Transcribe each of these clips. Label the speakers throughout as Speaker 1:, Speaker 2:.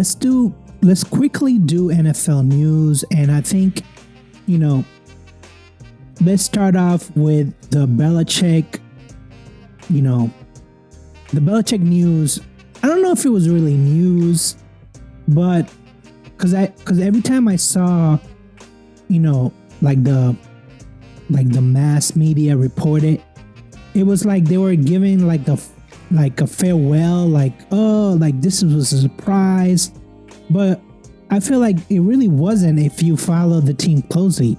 Speaker 1: Let's quickly do NFL news, and I think, you know, let's start off with the Belichick, the Belichick news. I don't know if it was really news, but because every time I saw, like the mass media report it, it was like they were giving like a farewell, like, oh, like this was a surprise. But I feel like it really wasn't. If you follow the team closely,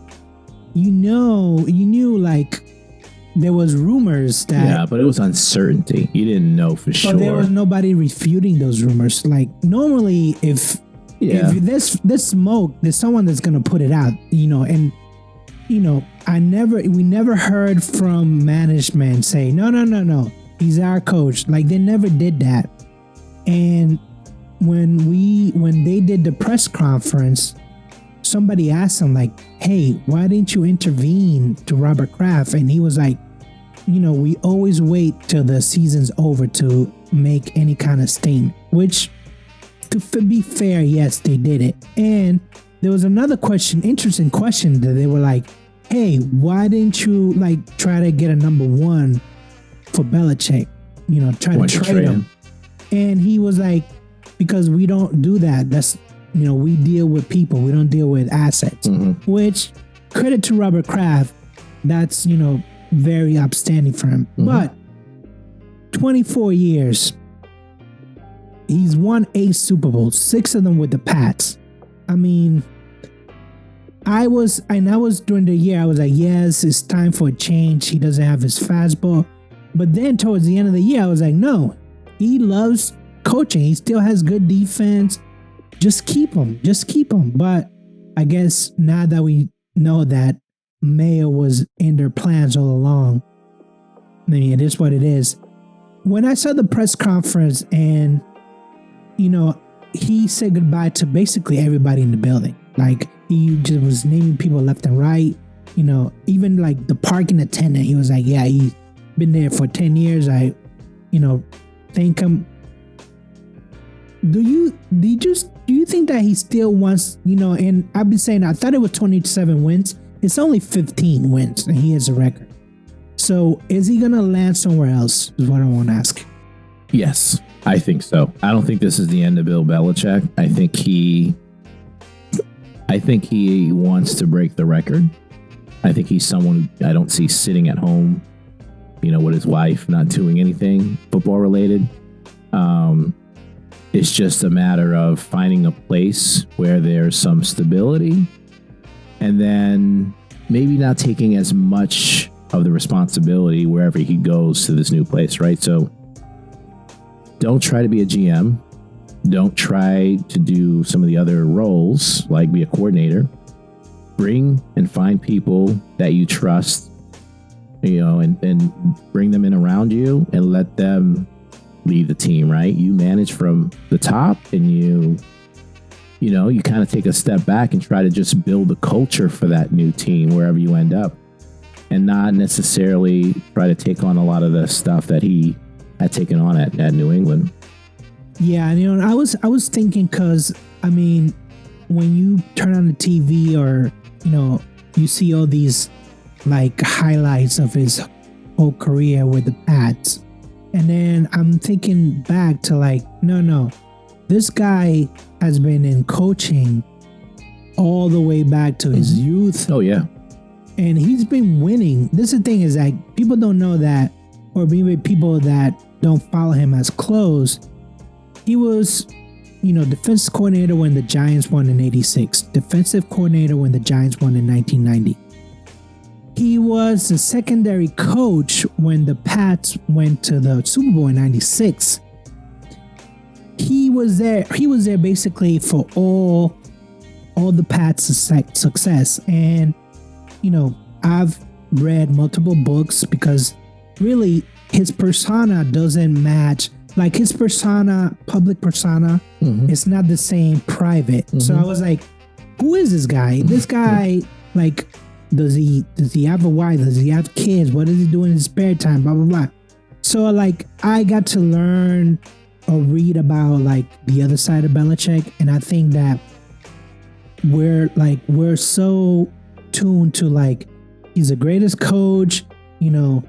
Speaker 1: you knew like there was rumors that.
Speaker 2: Yeah, but it was uncertainty. You didn't know for sure.
Speaker 1: But there was nobody refuting those rumors. Like normally, if there's smoke, there's someone that's gonna put it out. And we never heard from management say no, he's our coach. Like they never did that. And when they did the press conference, somebody asked him like, hey, why didn't you intervene to Robert Kraft? And he was like, we always wait till the season's over to make any kind of statement, which to be fair, yes, they did it. And there was another interesting question that they were like, hey, why didn't you like try to get a number one for Belichick? Try to trade him. And he was like, because we don't do that. That's, we deal with people. We don't deal with assets. Mm-hmm. Which, credit to Robert Kraft, that's, very upstanding for him. Mm-hmm. But 24 years, he's won 8 Super Bowls, 6 of them with the Pats. I mean, I was during the year, I was like, yes, it's time for a change. He doesn't have his fastball. But then towards the end of the year, I was like, no, he loves coaching. He still has good defense. Just keep him. But I guess now that we know that Mayo was in their plans all along, I mean, it is what it is. When I saw the press conference and, he said goodbye to basically everybody in the building. Like, he just was naming people left and right. Even like the parking attendant, he was like, yeah, he's been there for 10 years. I, thank him. Do you think that he still wants, and I've been saying, I thought it was 27 wins. It's only 15 wins and he has a record. So is he going to land somewhere else is what I want to ask.
Speaker 2: Yes, I think so. I don't think this is the end of Bill Belichick. I think he wants to break the record. I think he's someone I don't see sitting at home, with his wife, not doing anything football related. It's just a matter of finding a place where there's some stability and then maybe not taking as much of the responsibility wherever he goes to this new place, right? So don't try to be a GM. Don't try to do some of the other roles, like be a coordinator. Bring and find people that you trust, and bring them in around you and let them lead the team, right? You manage from the top and you kind of take a step back and try to just build a culture for that new team wherever you end up and not necessarily try to take on a lot of the stuff that he had taken on at New England.
Speaker 1: Yeah, I was thinking because, I mean, when you turn on the TV or, you see all these like highlights of his whole career with the Pats. And then I'm thinking back to like, no, this guy has been in coaching all the way back to his youth.
Speaker 2: Oh, yeah.
Speaker 1: And he's been winning. This is the thing is like people don't know that, or maybe people that don't follow him as close. He was, defensive coordinator when the Giants won in 86. Defensive coordinator when the Giants won in 1990. He was the secondary coach when the Pats went to the Super Bowl in 96. He was there basically for all the Pats' success. And, I've read multiple books because really his persona doesn't match. Like his persona, public persona, is not the same private. Mm-hmm. So I was like, who is this guy? This guy, like, does he have a wife? Does he have kids? What does he do in his spare time? Blah, blah, blah. So like I got to learn read about like the other side of Belichick, and I think that we're so tuned to like he's the greatest coach. You know,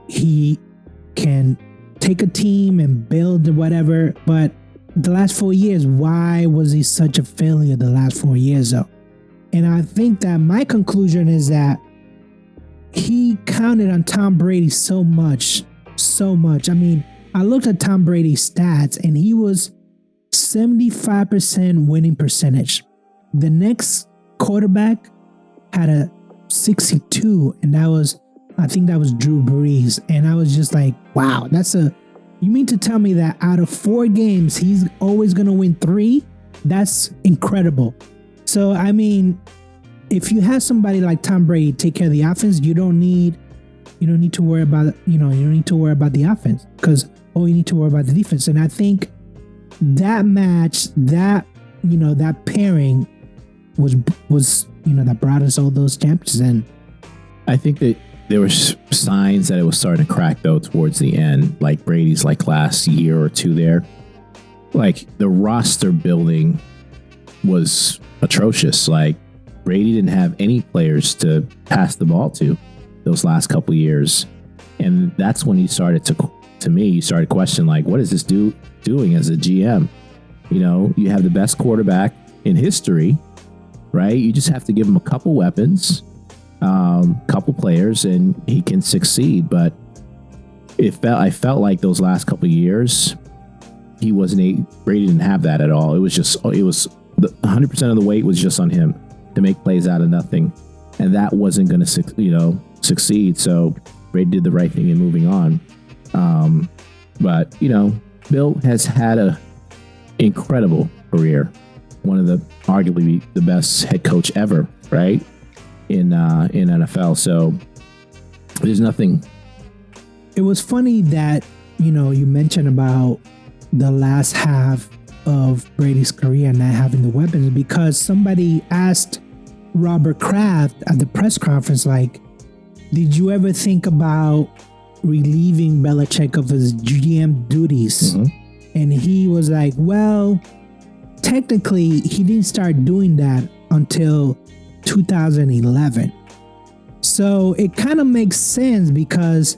Speaker 1: he can take a team and build whatever, but the last 4 years, why was he such a failure the last 4 years though? And I think that my conclusion is that he counted on Tom Brady so much. I mean, I looked at Tom Brady's stats and he was 75% winning percentage. The next quarterback had a 62, and I think that was Drew Brees. And I was just like, wow, you mean to tell me that out of 4 games, he's always going to win 3? That's incredible. So, I mean, if you have somebody like Tom Brady take care of the offense, you don't need to worry about, you don't need to worry about the offense, because you need to worry about the defense. And I think that match, that pairing was that brought us all those champions. And
Speaker 2: I think that there were signs that it was starting to crack though towards the end, like Brady's like last year or 2 there. Like the roster building was atrocious. Like Brady didn't have any players to pass the ball to those last couple of years. And that's when you started to question, like, what is this doing as a GM? You have the best quarterback in history, right? You just have to give him a couple weapons, couple players, and he can succeed. But I felt like those last couple of years, Brady didn't have that at all. It was 100% of the weight was just on him to make plays out of nothing. And that wasn't going to, succeed. So Brady did the right thing in moving on. But Bill has had a incredible career. One of the arguably the best head coach ever, right? In NFL. So there's nothing.
Speaker 1: It was funny that, you mentioned about the last half of Brady's career not having the weapons, because somebody asked Robert Kraft at the press conference, like, did you ever think about relieving Belichick of his GM duties? Mm-hmm. And he was like, well, technically he didn't start doing that until 2011. So it kind of makes sense, because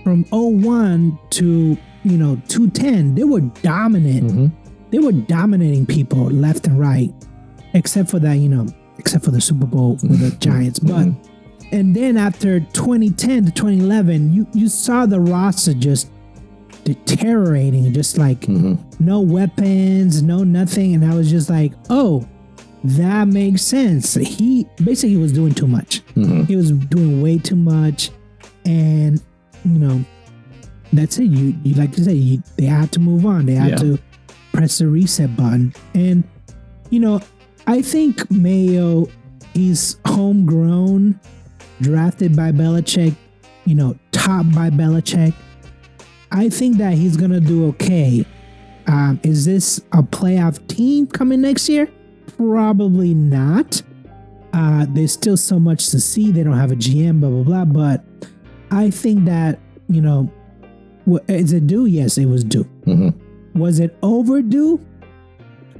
Speaker 1: from 01 to 2010, they were dominant. Mm-hmm. They were dominating people left and right, except for the Super Bowl with the Giants. But and then after 2010 to 2011, you saw the roster just deteriorating, just like no weapons, no nothing. And I was just like, oh, that makes sense. He was doing too much. Mm-hmm. He was doing way too much. And, that's it. You like you said, they had to move on. They had to press the reset button. And, I think Mayo, he's homegrown, drafted by Belichick, topped by Belichick. I think that he's going to do okay. Is this a playoff team coming next year? Probably not. There's still so much to see. They don't have a GM, blah, blah, blah. But I think that, is it due? Yes, it was due. Mm-hmm. Was it overdue?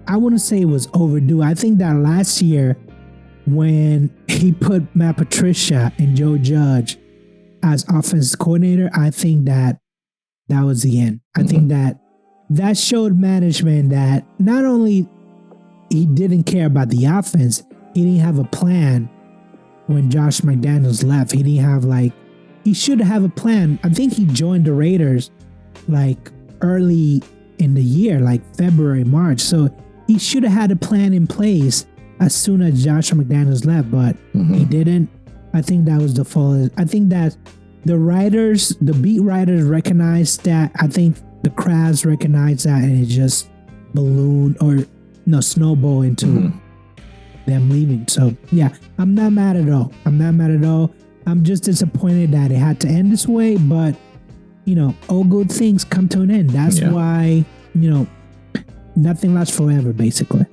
Speaker 1: I wouldn't say it was overdue. I think that last year, when he put Matt Patricia and Joe Judge as offensive coordinator, I think that was the end. I think that showed management that not only he didn't care about the offense, he didn't have a plan when Josh McDaniels left. He didn't have he should have a plan. I think he joined the Raiders early in the year, February, March. So he should have had a plan in place as soon as Josh McDaniels left, but he didn't. I think that was the fault. I think that the beat writers recognized that. I think the crowds recognized that, and it just ballooned snowball into them leaving. So yeah, I'm not mad at all. I'm just disappointed that it had to end this way, but all good things come to an end. That's why, nothing lasts forever, basically.